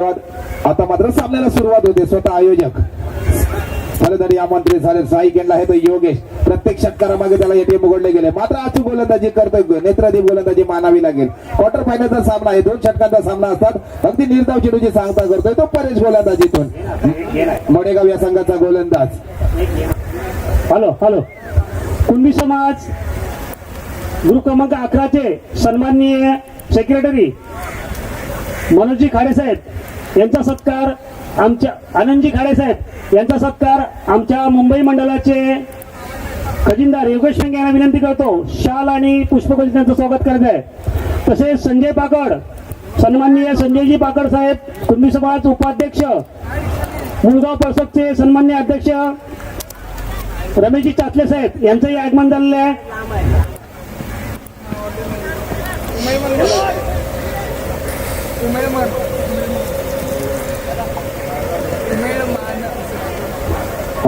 आता मात्र सामन्याला सुरुवात होते. स्वतः आयोजक फलंदाजी आमंत्रित झाले. साई केला आहे तो योगेश. प्रत्येक षटकारामागे त्याला एटीएम उघडले गेले. मात्र अचूक गोलंदाजी करतोय. नेत्रदीप गोलंदाजी मानावी लागेल. क्वार्टर फायनलचा सामना आहे. 2 षटकांचा सामना असतात. अगदी निर्धाव चेंडूची सांगता करतोय तो परेश गोलंदाजीतून. मोडेगाव या संघाचा गोलंदाज. हॅलो हॅलो कुणबी समाज ग्रुप क्रमांक 11 चे सन्माननीय सेक्रेटरी मनोजी खाडे साहेब यांचा सत्कार आमच्या आनंदजी खाडे साहेब यांचा सत्कार आमच्या मुंबई मंडळाचे खजिनदार योगेश शेंगे यांना विनंती करतो. शाल आणि पुष्पगुच्छ त्यांचं स्वागत करत आहे. तसेच संजय पाकड सन्माननीय संजयजी पाकड साहेब कुणबी समाज उपाध्यक्ष मुळगाव पळसपचे सन्माननीय अध्यक्ष रमेशजी चाचले साहेब यांचंही आगमन झालेलं आहे.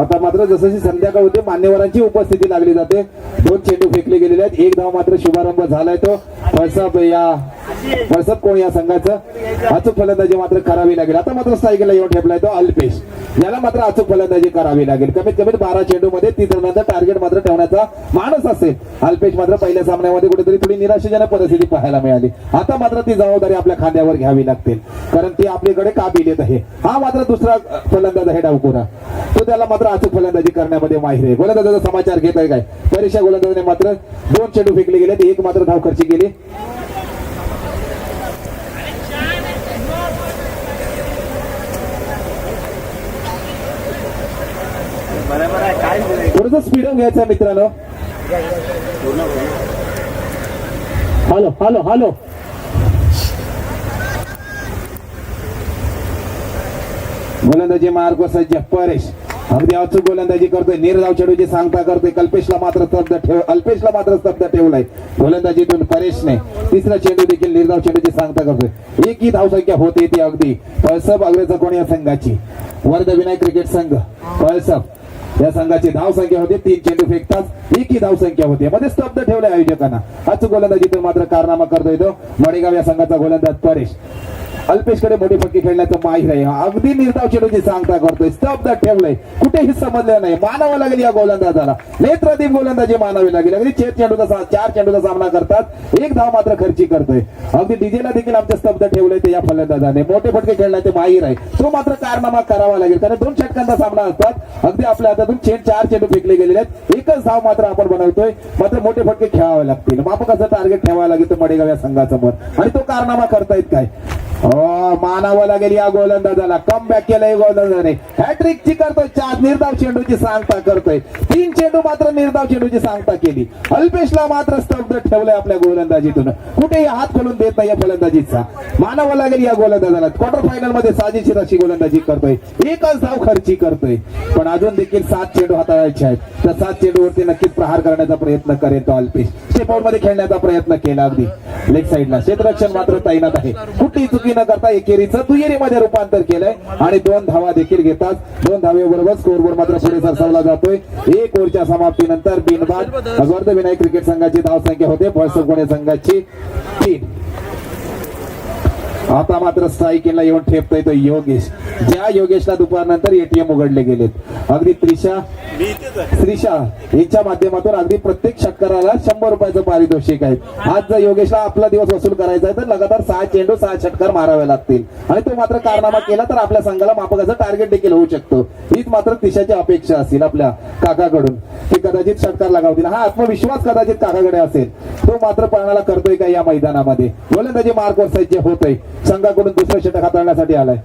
आता मात्र जसं संध्याकाळ होते मान्यवरांची उपस्थिती लागली जाते. 2 चेंडू फेकले गेलेले आहेत. 1 धाव मात्र शुभारंभ झालाय तो फळसप कोण या संघाचं. अचूक फलंदाजी मात्र करावी लागेल. आता मात्र सायकलला येऊन ठेपलाय तो अल्पेश. याला मात्र अचूक फलंदाजी करावी लागेल. कमीत कमी 12 चेंडू मध्ये 30 रनांचा टार्गेट मात्र ठेवण्याचा माणूस असेल. अल्पेश मात्र पहिल्या सामन्यामध्ये कुठेतरी थोडी निराशाजनक परिस्थिती पाहायला मिळाली. आता मात्र ती जबाबदारी आपल्या खांद्यावर घ्यावी लागते कारण ती आपल्याकडे काबिलियत आहे. हा मात्र दुसरा फलंदाज आहे डावखोरा. तो त्याला मात्र अचूक फलंदाजी करण्यामध्ये माहिर आहे. गोलंदाजाचा समाचार घेत आहे काय. परीक्षा गोलंदाजाने मात्र 2 चेंडू फेकले गेले. 1 मात्र धाव खर्ची केली. थोडंसं स्पीड घ्यायचं मित्रांनो. हॅलो हॅलो हॅलो गोलंदाजी मार्ग सज्ज परेश अगदी अचूक गोलंदाजी करतोय. निर्धाव चेंडूची सांगता करतोय. अल्पेशला मात्र स्तब्ध ठेवलाय. गोलंदाजीतून परेशने 3रा चेंडू देखील निर्धाव चेंडूची सांगता करतोय. एक ही धावसंख्या होते ती अगदी पळसप अग्रेचा कोण या संघाची वर्ध विनायक क्रिकेट संघ पळसप या संघाची धावसंख्या होती. 3 चेंडू फेकताच एक ही धावसंख्या होती. मध्ये स्तब्ध ठेवले आयोजकांना. अचूक गोलंदाजीतून मात्र कारनामा करतोय तो मडेगाव या संघाचा गोलंदाज परेश. अल्पेशकडे मोठी फटके खेळण्याचं माहिर आहे. अगदी निर्धाव चेंडूची सांगता करतोय. स्तब्ध ठेवलंय. कुठेही समजलं नाही. मानावं लागेल या गोलंदाजाला. नेत्रदीप गोलंदाजी मानावी लागेल. अगदी 4 चेंडूचा सामना करतात. 1 धाव मात्र खर्ची करतोय. अगदी डीजेला देखील आमच्या स्तब्ध ठेवलंय ते या फलंदाजाने. मोठे फटके खेळण्याचे माहिर आहे. तो मात्र कारनामा करावा लागेल कारण 2 षटकांचा सामना असतात. अगदी आपल्या हातातून 4 चेंडू फेकले गेलेले आहेत. 1च धाव मात्र आपण बनवतोय. मात्र मोठे फटके खेळावे लागतील. मापकाचं टार्गेट ठेवावं लागेल तो मडेगाव या संघासमोर आणि तो कारनामा करतायत काय. मानावं लागेल या गोलंदाजाला. कम बॅक केलंय गोलंदाजाने. हॅट्रिकची करतोय. 4 निर्धाव चेंडूची सांगता करतोय. 3 चेंडू मात्र निर्धाव चेंडूची सांगता केली. अल्पेशला मात्र स्तब्ध ठेवलंय आपल्या गोलंदाजीतून. कुठेही हात खोलून देत नाही या फलंदाजीचा. मानावं लागेल या गोलंदाजाला. क्वार्टर फायनल मध्ये साजेशीर अशी गोलंदाजी करतोय. 1च धाव खर्ची करतोय पण अजून देखील 7 चेंडू हाताळायचे आहेत. त्या 7 चेंडूवरती नक्कीच प्रहार करण्याचा प्रयत्न करेल तो अल्पेश. स्टेपआउट मध्ये खेळण्याचा प्रयत्न केला. अगदी लेग साईडला क्षेत्ररक्षण मात्र तैनात आहे. कुठेही चुकी न करता एकेरीचं दुहेरीमध्ये रूपांतर केलंय आणि 2 धावा देखील घेतात. 2 धावेबरोबर स्कोरबोर्ड मात्र पुढे सरसावला जातोय. 1 ओव्हरच्या समाप्तीनंतर बिनबाद वर्ध विनायक क्रिकेट संघाची धावसंख्या होते. पळसप पुणे संघाची 3. आता मात्र स्ट्राईकला येऊन ठेपतोय तो योगेश. ज्या योगेशला दुपारनंतर एटीएम उघडले गेलेत. अगदी त्रिशा यांच्या माध्यमातून अगदी प्रत्येक षटकाराला 100 रुपयाचं पारितोषिक आहे. आज जर योगेशला आपला दिवस वसूल करायचा आहे तर लगातार 6 चेंडू 6 षटकार मारावे लागतील आणि तो मात्र कारनामा केला तर आपल्या संघाला मापकाचं टार्गेट देखील होऊ शकतो. हीच मात्र त्रिशाची अपेक्षा असेल आपल्या काकाकडून. ते कदाचित षटकार लगावतील. हा आत्मविश्वास कदाचित काकाकडे असेल. तो मात्र पळणाला करतोय का या मैदानामध्ये. गोलंदाजी मार्कवर सज्ज होतोय. संघाकडून दुसरं षटक हाताळण्यासाठी आलाय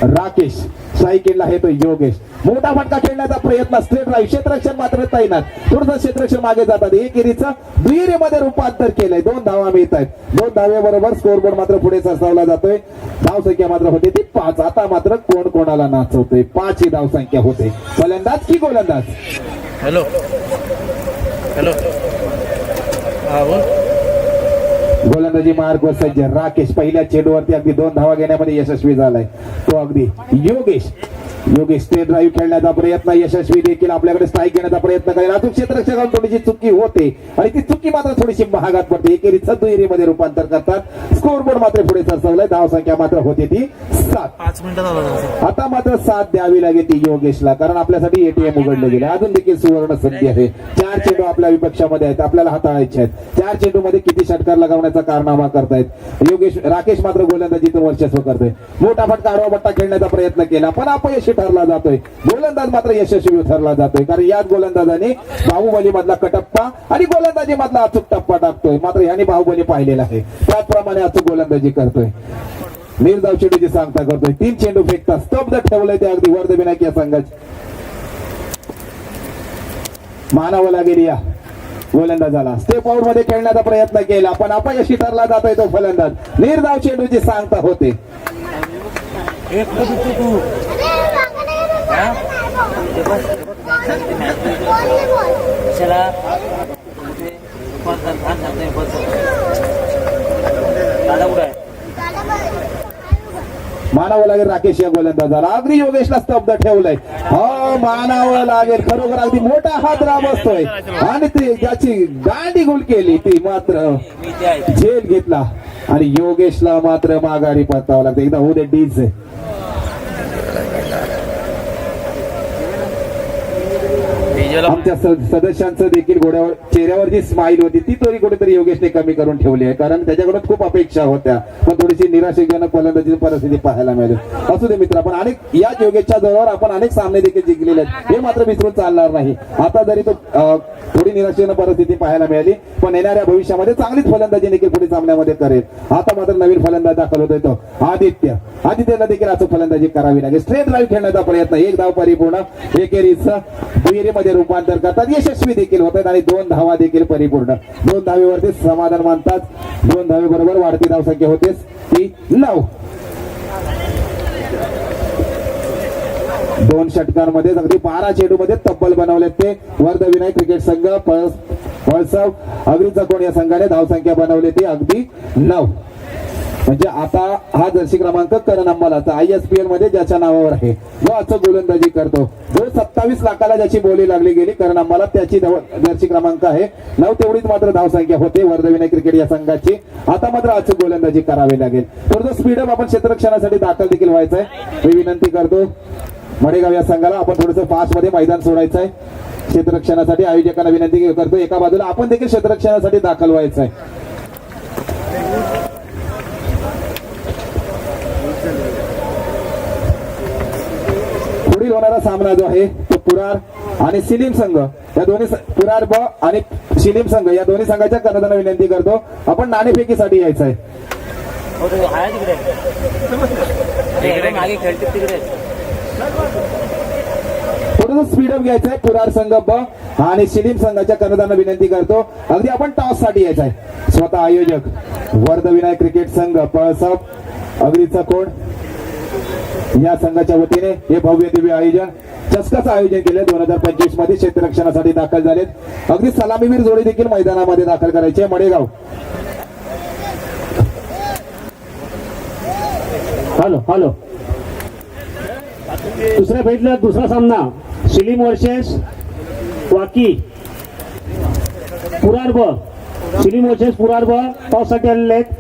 राकेश. सायकलला आहे तो योगेश. मोठा फटका खेळण्याचा प्रयत्न. Straight drive. क्षेत्ररक्षण मात्र तैनात. थोडंसं क्षेत्ररक्षण मागे जातात. एकेरीचं दुहेरीमध्ये रूपांतर केलंय. 2 धावा मिळत आहेत. 2 धावेबरोबर स्कोरबोर्ड मात्र पुढे सरसावला जातोय. धावसंख्या मात्र होते ती 5. आता मात्र कोण कोणाला नाचवतोय. 5 ही धावसंख्या होते. फलंदाज की गोलंदाज. हॅलो हॅलो गोलंदाजी मार्गवर सज्ज राकेश. पहिल्या चेंडूवरती अगदी 2 धावा घेण्यामध्ये यशस्वी झालाय तो अगदी योगेश. योगेश स्ट्रेट ड्राईव्ह खेळण्याचा प्रयत्न यशस्वी देखील आपल्याकडे स्ट्राईक घेण्याचा प्रयत्न करेल अजून क्षेत्ररक्षकांना थोडीशी चुकी होते आणि ती चुकी मात्र थोडीशी महागात पडते एकेरीचं दुहेरीमध्ये रूपांतर करतात स्कोर बोर्ड मात्र पुढे सरसवलाय धाव संख्या मात्र होते ती 7 5 मिनिटं झालं आता मात्र 7 द्यावी लागेल ती योगेशला कारण आपल्यासाठी एटीएम उघडले गेले अजून देखील सुवर्ण संधी आहे 4 चेंडू आपल्या विपक्षामध्ये आहेत आपल्याला हाताळायचे आहेत 4 चेंडू मध्ये किती षटकार लगावण्याचा कारनामा करतायत योगेश राकेश मात्र गोलंदाजीतून वर्चस्व करतोय मोठा फटका आडवा पट्टा खेळण्याचा प्रयत्न केला पण अपयशी ठरला जातोय गोलंदाज मात्र यशस्वी ठरला जातोय कारण याच गोलंदाजाने बाहुबली मधला कटप्पा आणि गोलंदाजी मधला अचूक टप्पा टाकतोय मात्र याने बाहुबली पाहिलेला आहे त्याचप्रमाणे अचूक गोलंदाजी करतोय निर्धाव चेंडूची सांगता करतोय 3 चेंडू फेकता स्तब्ध ठेवलंय ते अगदी वर्धविनायक या संघाचे मानावं लागेल या गोलंदाजाला स्टेप आउट मध्ये खेळण्याचा प्रयत्न केला पण अपयशी ठरला जातोय तो फलंदाज निर्धाव चेंडूची सांगता होते चला दादा कुठे आहे मानावं लागेल राकेश या गोलंदाजाला अगदी योगेशला स्तब्ध ठेवलंय हो मानावं लागेल खरोखर अगदी मोठा हात राब असतोय आणि ती ज्याची दांडी गोल केली ती मात्र झेल घेतला आणि योगेशला मात्र माघारी परतावं लागतं एकदा होऊ दे डीज आमच्या सदस्यांचं देखील घोड्यावर चेहऱ्यावर जी स्माईल होती ती तरी कुठेतरी योगेशने कमी करून ठेवली आहे कारण त्याच्याकडून खूप अपेक्षा होत्या पण थोडीशी निराशेजनक फलंदाजीची परिस्थिती पाहायला मिळाली असू दे मित्र आपण अनेक याच योगेशच्या जोरावर आपण अनेक सामने देखील जिंकलेले आहेत हे मात्र विसरून चालणार नाही आता जरी तो थोडी निराशेजनक परिस्थिती पाहायला मिळाली पण येणाऱ्या भविष्यामध्ये चांगलीच फलंदाजी देखील पुढे सामन्यामध्ये करेल आता मात्र नवीन फलंदाज दाखल होतोय तो आदित्यला देखील असं फलंदाजी करावी लागेल स्ट्रेट ड्राईव्ह खेळण्याचा प्रयत्न 1 धाव परिपूर्ण एकेरीचं दुहेरीमध्ये रूपांतर करतात यशस्वी देखील होत आहेत आणि 2 धावा देखील परिपूर्ण 2 धावेवरती समाधान मानतात 2 धावे बरोबर वाढती धाव संख्या होते ती 9 2 षटकांमध्ये अगदी 12 चेंडू मध्ये तब्बल बनवले ते वर्धविनायक क्रिकेट संघ पळसव अग्रीचा कोण या संघाने धाव संख्या बनवली ती अगदी 9 म्हणजे आता हा जर्सी क्रमांक करण अंबालाचा ISPL मध्ये ज्याच्या नावावर आहे जो असं गोलंदाजी करतो जो 27 लाखाला ज्याची बोली लागली गेली करण अंबाला त्याची जर्सी क्रमांक आहे 9 तेवढीच मात्र धाव संख्या होते वर्धविनायक क्रिकेट या संघाची आता मात्र अचूक गोलंदाजी करावी लागेल थोडं स्पीडअप आपण क्षेत्ररक्षणासाठी दाखल देखील व्हायचंय मी विनंती करतो मडेगाव या संघाला आपण थोडंसं फास्ट मध्ये मैदान सोडायचं आहे क्षेत्ररक्षणासाठी आयोजकांना विनंती करतो एका बाजूला आपण देखील क्षेत्ररक्षणासाठी दाखल व्हायचं आहे पुढील होणारा सामना जो आहे तो पुरार आणि शिलीम संघ या दोन्ही पुरार ब आणि शिलीम संघ या दोन्ही संघाच्या कर्णधारांना विनंती करतो आपण नाणेफेकीसाठी यायचं आहे मागे खेळते तिकडे थोडंसं स्पीडअप घ्यायचं आहे पुरार संघ ब आणि शिलीम संघाच्या कर्णधारांना विनंती करतो अगदी आपण टॉस साठी यायचं आहे स्वतः आयोजक वर्धविनायक क्रिकेट संघ पळसप अग्रीचा कोण या संघाच्या वतीने हे भव्य दिव्य आयोजन चषकाचं आयोजन केले 2025 मध्ये क्षेत्ररक्षणासाठी दाखल झालेत अगदी सलामीवीर जोडी देखील मैदानामध्ये दाखल करायचे मडेगाव हॅलो दुसऱ्या भेटला दुसरा सामना शिलीम वर्सेस वाकी पुरार ब शिलीम वर्सेस पुरार ब टॉस साठी आलेले आहेत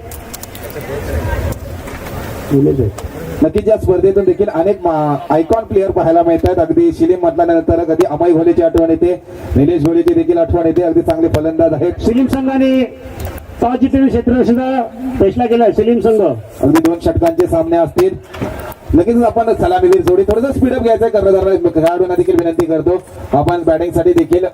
नक्कीच या स्पर्धेतून देखील अनेक आयकॉन प्लेअर पाहायला मिळतात अगदी शिलीम म्हटल्यानंतर कधी अमय घोलेची आठवण येते निलेश घोलेची देखील आठवण येते अगदी चांगले फलंदाज आहेत शिलीम संघाने टॉस जिंकून क्षेत्ररक्षणाचा फैसला केला शिलीम संघ अगदी 2 षटकांचे सामने असतील नक्कीच आपण सलामीवीर जोडी थोडंसं स्पीडअप घ्यायचं आहे कर्णधारांना खेळाडूंना देखील विनंती करतो आपण बॅटिंग साठी देखील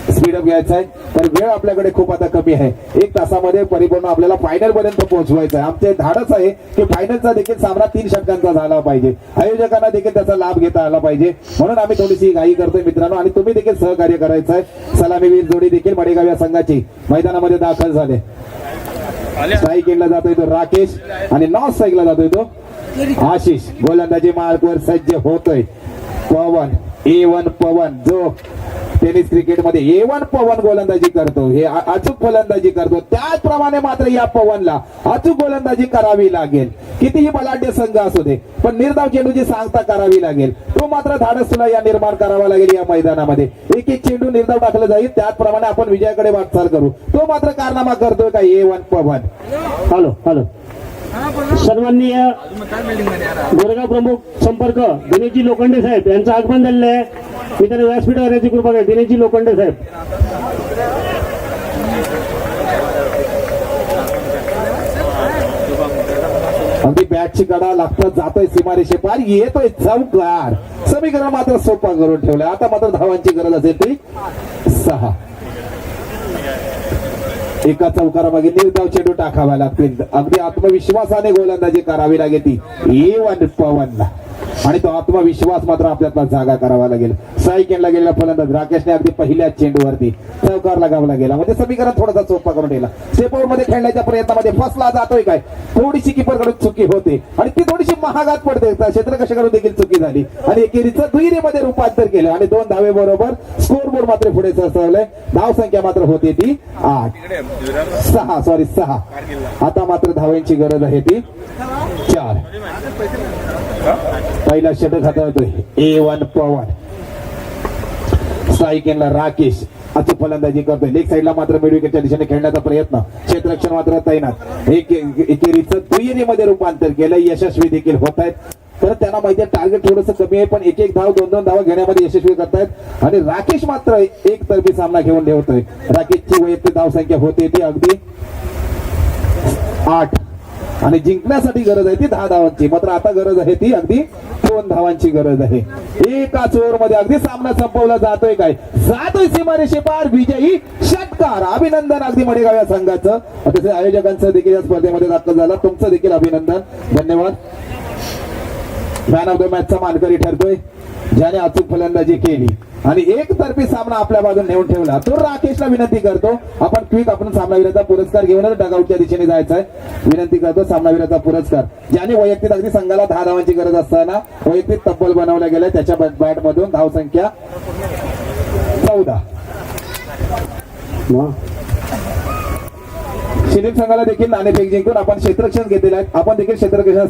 स्पीडअप घ्यायचा आहे तर वेळ आपल्याकडे खूप आता कमी आहे 1 तासामध्ये परिपूर्ण आपल्याला फायनल पर्यंत पोहोचवायचं आहे आमचे धाडस आहे की फायनलचा देखील सामना 3 षटकांचा झाला पाहिजे आयोजकांना देखील त्याचा लाभ घेता आला पाहिजे म्हणून आम्ही थोडीशी घाई करतोय मित्रांनो आणि तुम्ही देखील सहकार्य करायचं आहे सलामीवीर जोडी देखील मडेगाव या संघाची मैदानामध्ये दाखल झाले स्ट्राईक केला जातोय तो राकेश आणि नॉन स्ट्राईकला जातोय तो आशिष गोलंदाजी मार्कवर सज्ज होतोय पवन A1 पवन जो टेनिस क्रिकेटमध्ये A1 पवन गोलंदाजी करतो हे अचूक फलंदाजी करतो त्याचप्रमाणे मात्र या पवनला अचूक गोलंदाजी करावी लागेल कितीही बलाढ्य संघ असू दे, पण निर्धाव चेंडूची सांगता करावी लागेल. तो मात्र धाडस तुला या निर्माण करावा लागेल या मैदानामध्ये. एक एक चेंडू निर्धाव टाकलं जाईल, त्याचप्रमाणे आपण विजयाकडे वाटचाल करू. तो मात्र कारनामा करतोय का A1 पवन. हॅलो हॅलो सन्माननीय गोरेगाव प्रमुख संपर्क दिनेशजी लोखंडे साहेब यांचं आगमन झालेलं आहे. मी त्यांना व्यासपीठावर येण्याची कृपा करेन. दिनेशजी लोखंडे साहेब. अगदी बॅटची कडा लागतात, जातोय सीमारेषे पार, येतोय चौकार. समीकरण मात्र सोपा करून ठेवलंय. आता मात्र धावांची गरज असेल ती 6. एका चौकारामागे निर्धाव चेंडू टाकावा लागतील. अगदी आत्मविश्वासाने गोलंदाजी करावी लागेल ती A1 पवनला, आणि तो आत्मविश्वास मात्र आपल्याला जागा करावा लागेल. सायकेनला गेलेला फलंदाज राकेशने अगदी पहिल्याच चेंडूवरती चौकार लगावला गेला. म्हणजे समीकरण थोडासा सोपा करून ठेवला. स्टेपआउट मध्ये खेळण्याच्या प्रयत्नामध्ये फसला जातोय काय, थोडीशी किपर कडून चुकी होते आणि ती थोडीशी महागात पडते. क्षेत्ररक्षकाकडून देखील चुकी झाली आणि एकेरीचं दुहेरीमध्ये रूपांतर केलं आणि 2 धावे बरोबर स्कोर बोर्ड मात्र पुढे सरसावलंय. धाव संख्या मात्र होती ती 6. आता मात्र धावांची गरज आहे ती 4. पहिला षटक हाताळतोय A1 पवन. सायकेनला राकेश अचूक फलंदाजी करतोय. लेग साईडला मात्र मिड विकेटच्या दिशेने खेळण्याचा प्रयत्न. क्षेत्ररक्षण मात्र तैनात. एकेरीचं दुहेरीमध्ये रूपांतर केलं. यशस्वी देखील होत आहेत. तर त्यांना माहिती आहे टार्गेट थोडंसं कमी आहे, पण एक धाव 2 धावा घेण्यामध्ये यशस्वी करतायत. आणि राकेश मात्र एक तर्फी सामना घेऊन ठेवतोय. राकेशची वैयक्तिक धाव संख्या होते ती अगदी 8 आणि जिंकण्यासाठी गरज आहे ती 10 धावांची. मात्र आता गरज आहे ती अगदी 2 धावांची गरज आहे. एकाच ओव्हर मध्ये अगदी सामना संपवला जातोय काय, जातोय सीमारेषे पार. विजयी षटकार. अभिनंदन अगदी मडेगाव या संघाचं. तसेच आयोजकांचं देखील या स्पर्धेमध्ये दाखल झाला. तुमचं देखील अभिनंदन. धन्यवाद. मॅन ऑफ द मॅचचा मानकरी ठरतोय ज्याने अचूक फलंदाजी केली आणि एकतर्फी सामना आपल्या बाजूने नेऊन ठेवला. तो राकेशला विनंती करतो आपण क्विक आपण सामनावीराचा पुरस्कार घेऊनच डगआउटच्या दिशेने जायचं आहे. विनंती करतो सामनावीराचा पुरस्कार ज्याने वैयक्तिक अगदी संघाला 10 धावांची गरज असताना वैयक्तिक तब्बल बनवल्या गेल्या. त्याच्या बॅट मधून धाव संख्या 14. शिलीम संघाला देखील नाणेफेक जिंकून आपण क्षेत्ररक्षण घेतलेलं आहे. आपण देखील क्षेत्ररक्षण